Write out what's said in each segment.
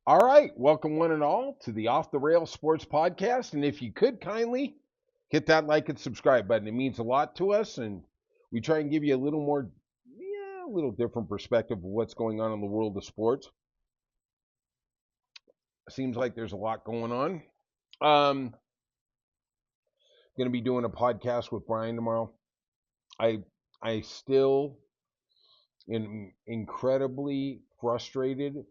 All right, welcome one and all to the Off the Rail Sports Podcast. And if you could kindly hit that like and subscribe button, it means a lot to us. And we try and give you a little more, a little different perspective of what's going on in the world of sports. Seems like there's a lot going on. Going to be doing a podcast with Brian tomorrow. I I still am incredibly frustrated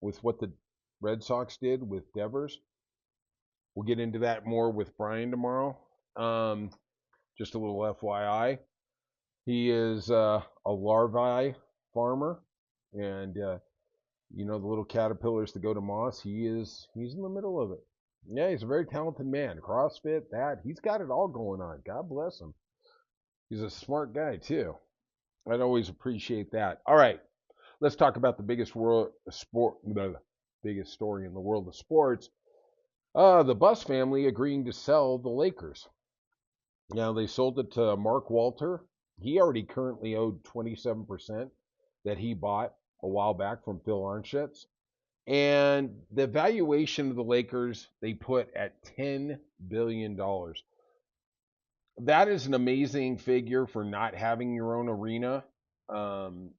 with what the Red Sox did with Devers. We'll get into that more with Brian tomorrow. Um, just a little FYI. He is a larvae farmer, and the little caterpillars that go to moss. He's in the middle of it. Yeah, he's a very talented man. CrossFit, that he's got it all going on. God bless him. He's a smart guy too. I'd always appreciate that. All right, let's talk about the biggest story in the world of sports. The Buss family agreeing to sell the Lakers. Now they sold it to Mark Walter. He already currently owed 27% that he bought a while back from Phil Arnschetz. And the valuation of the Lakers they put at $10 billion. That is an amazing figure for not having your own arena. Um,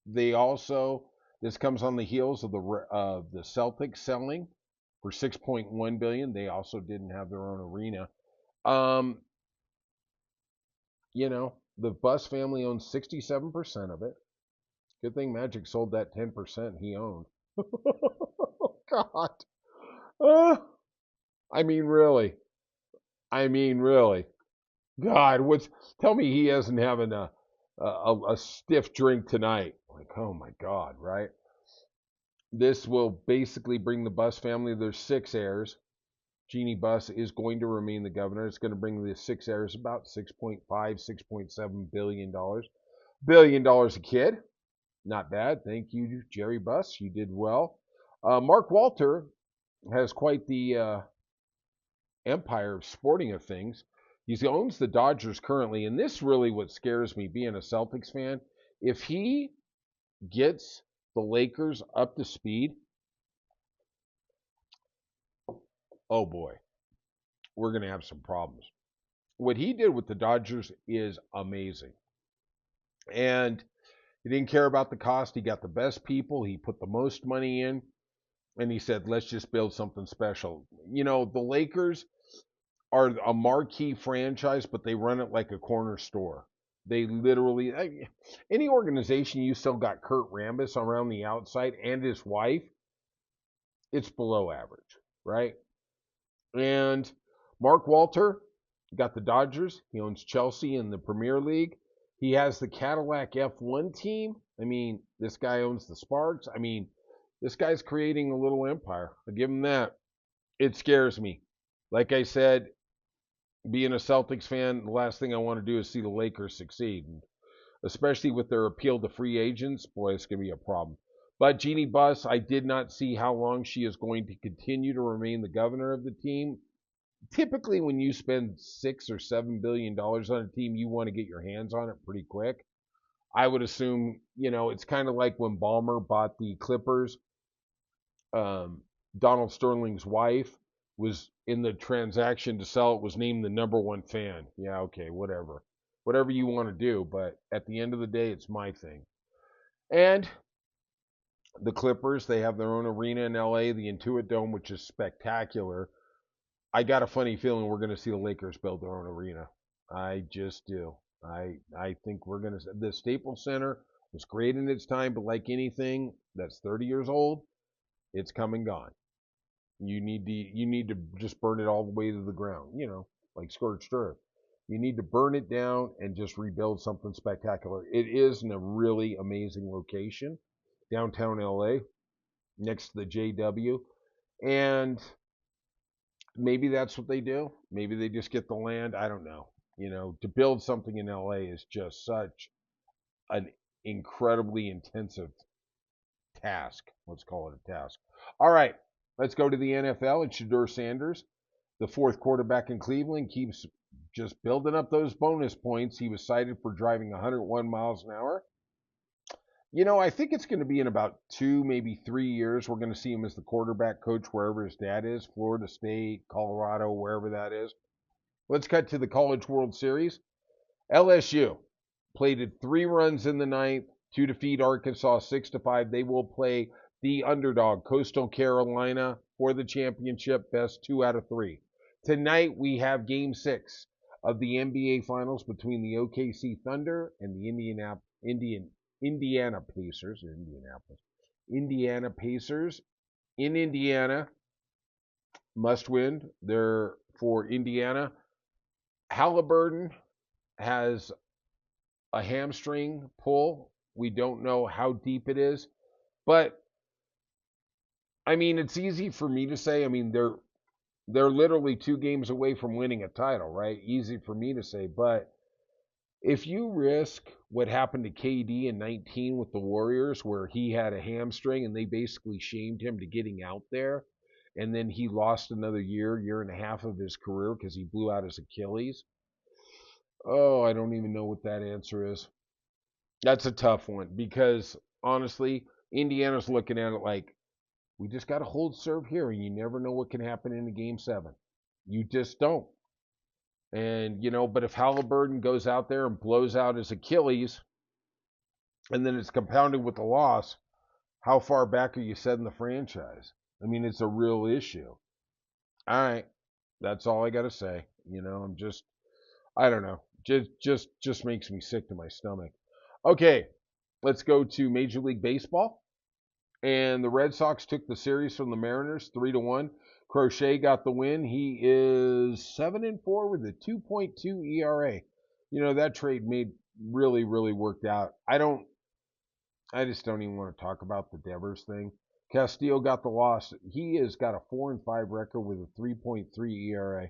they also this comes on the heels of the Celtics selling for 6.1 billion. They also didn't have their own arena. Um, the Buss family owns 67% of it. Good thing Magic sold that 10% he owned. Oh, God. Uh, I mean, really. I mean, really. God, tell me he hasn't having a stiff drink tonight. Like, oh my God, right? This will basically bring the Buss family. There's six heirs. Jeannie Buss is going to remain the governor. It's going to bring the six heirs about 6.5, $6.7 billion. $1 billion a kid. Not bad. Thank you, Jerry Buss. You did well. Mark Walter has quite the empire of sporting of things. He owns the Dodgers currently, and this really what scares me being a Celtics fan. If he gets the Lakers up to speed, oh boy, we're going to have some problems. What he did with the Dodgers is amazing. And he didn't care about the cost. He got the best people. He put the most money in. And he said, let's just build something special. The Lakers are a marquee franchise, but they run it like a corner store. They literally, any organization you still got Kurt Rambis around the outside and his wife, it's below average, right? And Mark Walter got the Dodgers. He owns Chelsea in the Premier League. He has the Cadillac F1 team. I mean, this guy owns the Sparks. I mean, this guy's creating a little empire. I give him that. It scares me. Like I said, being a Celtics fan, the last thing I want to do is see the Lakers succeed. And especially with their appeal to free agents, boy, it's going to be a problem. But Jeannie Buss, I did not see how long she is going to continue to remain the governor of the team. Typically, when you spend $6 or $7 billion on a team, you want to get your hands on it pretty quick. I would assume, it's kind of like when Ballmer bought the Clippers. Donald Sterling's wife was in the transaction to sell it, was named the number one fan. Yeah, okay, whatever. Whatever you want to do, but at the end of the day, it's my thing. And the Clippers, they have their own arena in LA, the Intuit Dome, which is spectacular. I got a funny feeling we're going to see the Lakers build their own arena. I just do. I think we're going to. The Staples Center was great in its time, but like anything that's 30 years old, it's come and gone. You need to just burn it all the way to the ground, like scorched earth. You need to burn it down and just rebuild something spectacular. It is in a really amazing location, downtown LA, next to the JW. And maybe that's what they do. Maybe they just get the land. I don't know. To build something in LA is just such an incredibly intensive task. Let's call it a task. All right, let's go to the NFL. It's Shedeur Sanders, the fourth quarterback in Cleveland, keeps just building up those bonus points. He was cited for driving 101 miles an hour. I think it's going to be in about 2, maybe 3 years. We're going to see him as the quarterback coach wherever his dad is, Florida State, Colorado, wherever that is. Let's cut to the College World Series. LSU plated 3 runs in the ninth to defeat Arkansas 6-5. They will play the underdog, Coastal Carolina, for the championship, best 2 out of 3. Tonight we have Game 6 of the NBA Finals between the OKC Thunder and the Indiana Pacers, or Indiana Pacers in Indiana. Must win. They're for Indiana. Halliburton has a hamstring pull. We don't know how deep it is, but I mean, it's easy for me to say. I mean, they're literally 2 games away from winning a title, right? Easy for me to say, but if you risk what happened to KD in 19 with the Warriors, where he had a hamstring and they basically shamed him to getting out there, and then he lost another year and a half of his career because he blew out his Achilles. Oh, I don't even know what that answer is. That's a tough one because honestly, Indiana's looking at it like we just got to hold serve here, and you never know what can happen in a game 7. You just don't. And, but if Halliburton goes out there and blows out his Achilles, and then it's compounded with the loss, how far back are you setting the franchise? I mean, it's a real issue. All right. That's all I got to say. I don't know. Just makes me sick to my stomach. Okay. Let's go to Major League Baseball. And the Red Sox took the series from the Mariners 3-1. Crochet got the win. He is 7-4 with a 2.2 ERA. That trade really worked out. I just don't even want to talk about the Devers thing. Castillo got the loss. He has got a 4-5 record with a 3.3 ERA.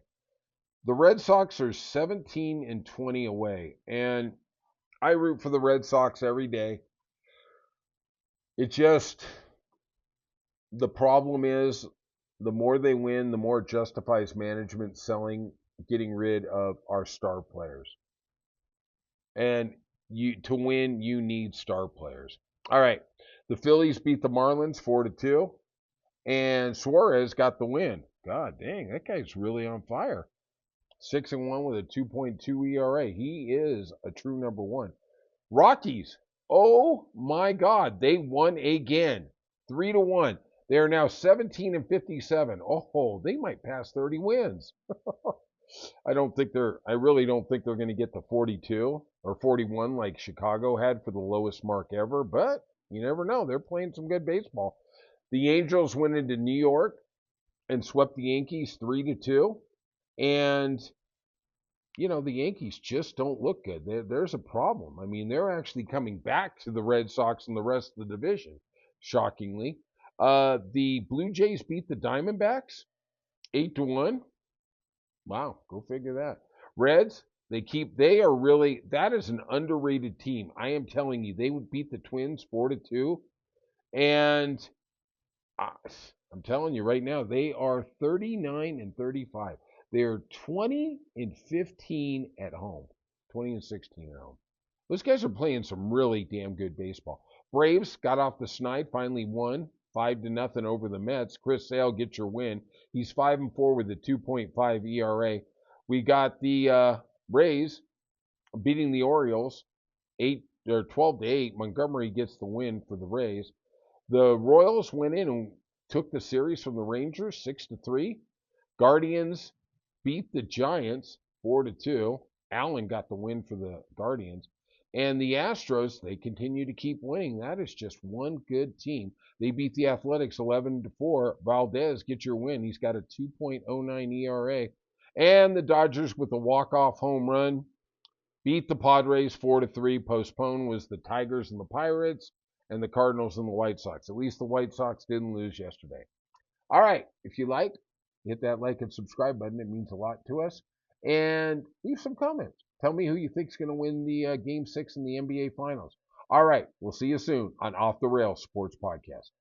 The Red Sox are 17-20 away, and I root for the Red Sox every day. The problem is, the more they win, the more it justifies management getting rid of our star players. And to win, you need star players. All right. The Phillies beat the Marlins 4-2, and Suarez got the win. God dang, that guy's really on fire. 6-1 with a 2.2 ERA. He is a true number 1. Rockies. Oh my God, they won again. 3-1. They are now 17-57. Oh, they might pass 30 wins. I really don't think they're going to get to 42 or 41 like Chicago had for the lowest mark ever, but you never know. They're playing some good baseball. The Angels went into New York and swept the Yankees 3-2. And the Yankees just don't look good. There's a problem. I mean, they're actually coming back to the Red Sox and the rest of the division, shockingly. The Blue Jays beat the Diamondbacks 8-1. Wow, go figure that. Reds, that is an underrated team. I am telling you, they would beat the Twins 4-2. And I'm telling you right now, they are 39-35. They're 20-15 at home, 20-16 at home. Those guys are playing some really damn good baseball. Braves got off the snide, finally won 5-0 over the Mets. Chris Sale gets your win. He's 5-4 with a 2.5 ERA. We got the Rays beating the Orioles 12-8. Montgomery gets the win for the Rays. The Royals went in and took the series from the Rangers 6-3. Guardians beat the Giants 4-2. Allen got the win for the Guardians. And the Astros, they continue to keep winning. That is just one good team. They beat the Athletics 11-4. Valdez, get your win. He's got a 2.09 ERA. And the Dodgers, with a walk-off home run, beat the Padres 4-3. Postponed was the Tigers and the Pirates, and the Cardinals and the White Sox. At least the White Sox didn't lose yesterday. All right, if you like, hit that like and subscribe button. It means a lot to us. And leave some comments. Tell me who you think is going to win the Game 6 in the NBA Finals. All right, we'll see you soon on Off the Rails Sports Podcast.